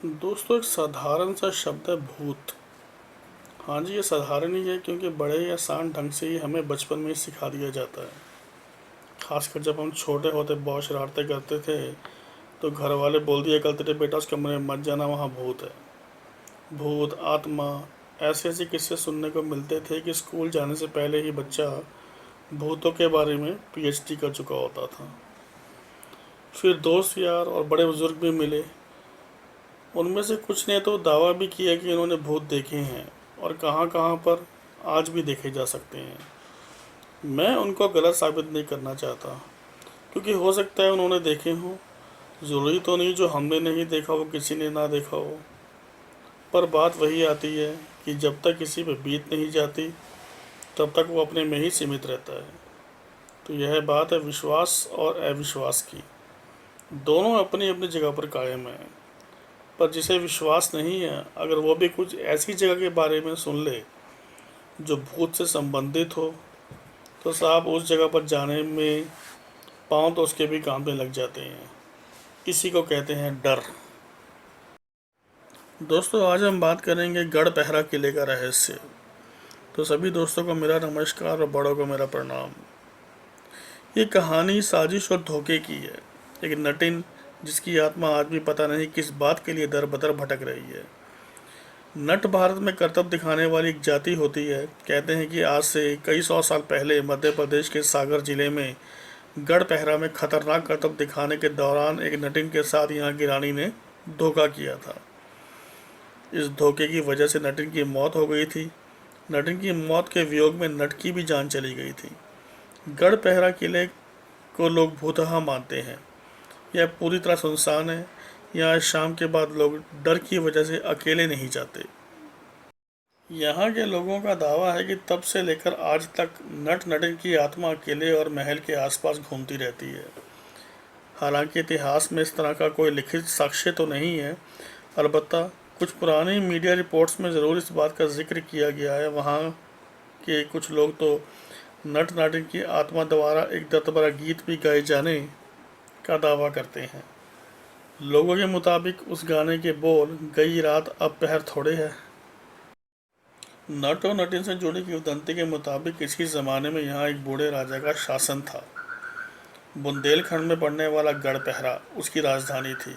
दोस्तों, एक साधारण सा शब्द है भूत। हाँ जी, ये साधारण ही है क्योंकि बड़े ही आसान ढंग से ही हमें बचपन में ही सिखा दिया जाता है। खासकर जब हम छोटे होते बहुत शरारतें करते थे तो घर वाले बोल दिया करते थे, बेटा उस कमरे में मत जाना, वहाँ भूत है। भूत, आत्मा, ऐसे ऐसे किस्से सुनने को मिलते थे कि स्कूल जाने से पहले ही बच्चा भूतों के बारे में पीएचडी कर चुका होता था। फिर दोस्त यार और बड़े बुजुर्ग भी मिले। उनमें से कुछ ने तो दावा भी किया कि इन्होंने भूत देखे हैं और कहाँ कहाँ पर आज भी देखे जा सकते हैं। मैं उनको गलत साबित नहीं करना चाहता क्योंकि हो सकता है उन्होंने देखे हों। ज़रूरी तो नहीं जो हमने नहीं देखा वो किसी ने ना देखा हो। पर बात वही आती है कि जब तक किसी पे बीत नहीं जाती तब तक वो अपने में ही सीमित रहता है। तो यह बात है विश्वास और अविश्वास की। दोनों अपनी अपनी जगह पर कायम है। पर जिसे विश्वास नहीं है, अगर वो भी कुछ ऐसी जगह के बारे में सुन ले जो भूत से संबंधित हो तो साहब उस जगह पर जाने में पाँव तो उसके भी कांपने लग जाते हैं। इसी को कहते हैं डर। दोस्तों, आज हम बात करेंगे गढ़ पहरा किले का रहस्य। तो सभी दोस्तों को मेरा नमस्कार और बड़ों को मेरा प्रणाम। ये कहानी साजिश और धोखे की है। एक नटिन जिसकी आत्मा आज भी पता नहीं किस बात के लिए दर बदर भटक रही है। नट भारत में करतब दिखाने वाली एक जाति होती है। कहते हैं कि आज से कई सौ साल पहले मध्य प्रदेश के सागर जिले में गढ़ पहरा में खतरनाक करतब दिखाने के दौरान एक नटिन के साथ यहाँ की रानी ने धोखा किया था। इस धोखे की वजह से नटिन की मौत हो गई थी। नटिन की मौत के वियोग में नट की भी जान चली गई थी। गढ़ पहरा किले को लोग भूतहा मानते हैं। यह पूरी तरह सुनसान है। यहाँ शाम के बाद लोग डर की वजह से अकेले नहीं जाते। यहाँ के लोगों का दावा है कि तब से लेकर आज तक नट नटिन की आत्मा किले और महल के आसपास घूमती रहती है। हालांकि इतिहास में इस तरह का कोई लिखित साक्ष्य तो नहीं है। अलबत्ता कुछ पुरानी मीडिया रिपोर्ट्स में ज़रूर इस बात का जिक्र किया गया है। वहाँ के कुछ लोग तो नट नटिन की आत्मा द्वारा एक दत्तभरा गीत भी गाए जाने का दावा करते हैं। लोगों के मुताबिक उस गाने के बोल, गई रात अब पहर थोड़े है। नट और नटिन से जुड़ी किंवदंती के मुताबिक किसी ज़माने में यहाँ एक बूढ़े राजा का शासन था। बुंदेलखंड में पड़ने वाला गढ़ पहरा उसकी राजधानी थी।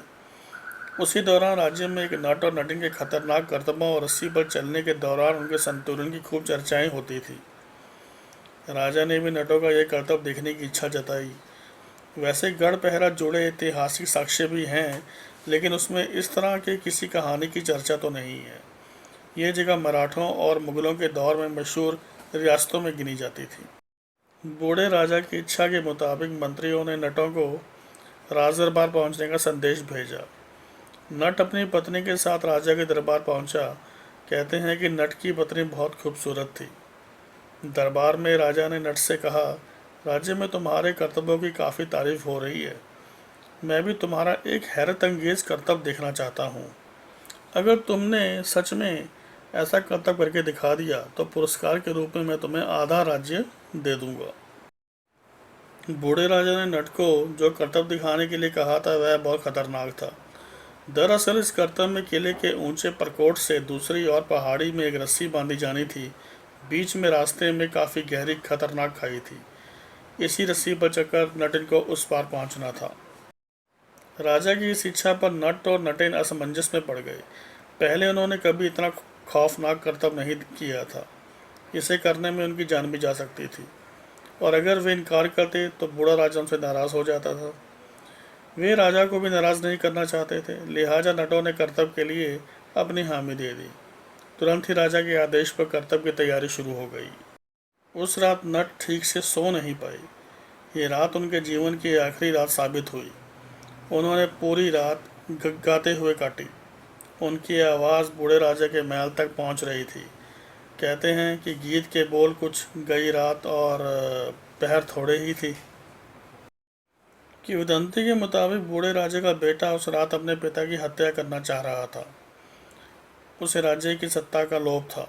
उसी दौरान राज्य में एक नट और नटिन के खतरनाक करतबों और रस्सी पर चलने के दौरान उनके संतुलन की खूब चर्चाएं होती थी। राजा ने भी नटों का यह करतब देखने की इच्छा जताई। वैसे गढ़ पहरा जुड़े ऐतिहासिक साक्ष्य भी हैं, लेकिन उसमें इस तरह की किसी कहानी की चर्चा तो नहीं है। ये जगह मराठों और मुगलों के दौर में मशहूर रियासतों में गिनी जाती थी। बूढ़े राजा की इच्छा के मुताबिक मंत्रियों ने नटों को राज दरबार पहुँचने का संदेश भेजा। नट अपनी पत्नी के साथ राजा के दरबार पहुंचा। कहते हैं कि नट की पत्नी बहुत खूबसूरत थी। दरबार में राजा ने नट से कहा, राज्य में तुम्हारे कर्तव्यों की काफ़ी तारीफ हो रही है। मैं भी तुम्हारा एक हैरत अंगेज कर्तव्य देखना चाहता हूँ। अगर तुमने सच में ऐसा कर्तव्य करके दिखा दिया तो पुरस्कार के रूप में मैं तुम्हें आधा राज्य दे दूंगा। बूढ़े राजा ने नट को जो कर्तव्य दिखाने के लिए कहा था वह बहुत खतरनाक था। दरअसल इस कर्तव्य में किले के ऊंचे प्रकोष्ठ से दूसरी ओर पहाड़ी में एक रस्सी बांधी जानी थी। बीच में रास्ते में काफ़ी गहरी खतरनाक खाई थी। इसी रस्सी पर चढ़कर नटिन को उस पार पहुंचना था। राजा की इस इच्छा पर नट और नटिन असमंजस में पड़ गए। पहले उन्होंने कभी इतना खौफनाक कर्तव्य नहीं किया था। इसे करने में उनकी जान भी जा सकती थी और अगर वे इनकार करते तो बूढ़ा राजा उनसे नाराज़ हो जाता था। वे राजा को भी नाराज़ नहीं करना चाहते थे, लिहाजा नटों ने कर्तव्य के लिए अपनी हामी दे दी। तुरंत ही राजा के आदेश पर कर्तव्य की तैयारी शुरू हो गई। उस रात नट ठीक से सो नहीं पाए। ये रात उनके जीवन की आखिरी रात साबित हुई। उन्होंने पूरी रात गाते हुए काटी। उनकी आवाज़ बूढ़े राजा के महल तक पहुंच रही थी। कहते हैं कि गीत के बोल कुछ, गई रात और पहर थोड़े ही थी। किंवदंती के मुताबिक बूढ़े राजा का बेटा उस रात अपने पिता की हत्या करना चाह रहा था। उसे राज्य की सत्ता का लोभ था।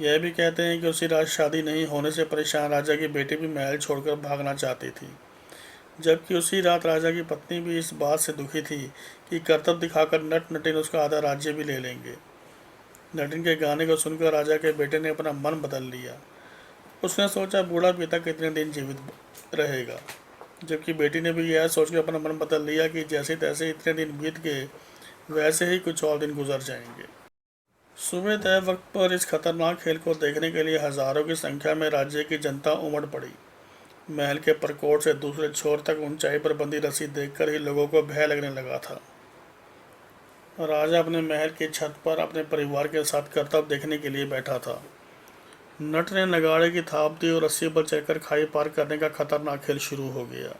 यह भी कहते हैं कि उसी रात शादी नहीं होने से परेशान राजा की बेटी भी महल छोड़कर भागना चाहती थी। जबकि उसी रात राजा की पत्नी भी इस बात से दुखी थी कि कर्तव्य दिखाकर नट नटिन उसका आधा राज्य भी ले लेंगे। नटिन के गाने को सुनकर राजा के बेटे ने अपना मन बदल लिया। उसने सोचा बूढ़ा पिता कितने दिन जीवित रहेगा, जबकि बेटी ने भी यह सोचकर अपना मन बदल लिया कि जैसे तैसे इतने दिन बीत गए, वैसे ही कुछ और दिन गुजर जाएंगे। सुबह तय वक्त पर इस खतरनाक खेल को देखने के लिए हजारों की संख्या में राज्य की जनता उमड़ पड़ी। महल के प्रकोष्ठ से दूसरे छोर तक ऊंचाई पर बंधी रस्सी देखकर ही लोगों को भय लगने लगा था। राजा अपने महल की छत पर अपने परिवार के साथ करतब देखने के लिए बैठा था। नट ने नगाड़े की थाप दी और रस्सी पर चढ़कर खाई पार करने का खतरनाक खेल शुरू हो गया।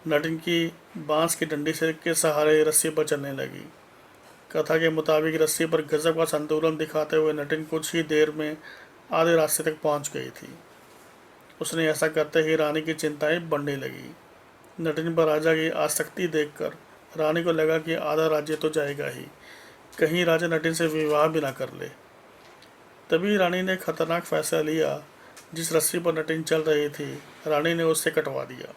नटिन की बांस की डंडी से के सहारे रस्सी पर चलने लगी। कथा के मुताबिक रस्सी पर गजब का संतुलन दिखाते हुए नटिन कुछ ही देर में आधे रास्ते तक पहुंच गई थी। उसने ऐसा करते ही रानी की चिंताएं बढ़ने लगी। नटिन पर राजा की आसक्ति देखकर रानी को लगा कि आधा राज्य तो जाएगा ही, कहीं राजा नटिन से विवाह भी ना कर ले। तभी रानी ने खतरनाक फैसला लिया। जिस रस्सी पर नटिन चल रही थी, रानी ने उससे कटवा दिया।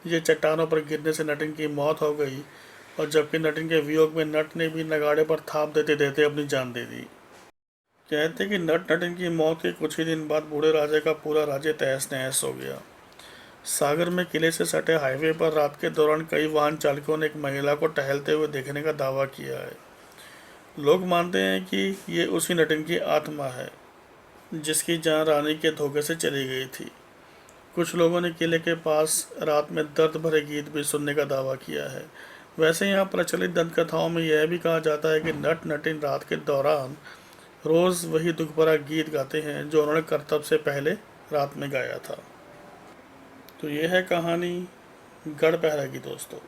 ये चट्टानों पर गिरने से नटिन की मौत हो गई, और जबकि नटिन के वियोग में नट ने भी नगाड़े पर थाप देते देते अपनी जान दे दी। कहते कि नट नटिन की मौत के कुछ ही दिन बाद बूढ़े राजा का पूरा राज्य तहस नहस हो गया। सागर में किले से सटे हाईवे पर रात के दौरान कई वाहन चालकों ने एक महिला को टहलते हुए देखने का दावा किया है। लोग मानते हैं कि ये उसी नटिन की आत्मा है जिसकी जान रानी के धोखे से चली गई थी। कुछ लोगों ने किले के पास रात में दर्द भरे गीत भी सुनने का दावा किया है। वैसे यहाँ प्रचलित दंत कथाओं में यह भी कहा जाता है कि नट नटिन रात के दौरान रोज़ वही दुख भरा गीत गाते हैं जो उन्होंने करतब से पहले रात में गाया था। तो ये है कहानी गढ़पहरा की दोस्तों।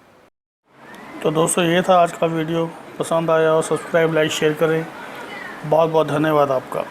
तो दोस्तों ये था आज का वीडियो। पसंद आया और सब्सक्राइब लाइक शेयर करें। बहुत बहुत धन्यवाद आपका।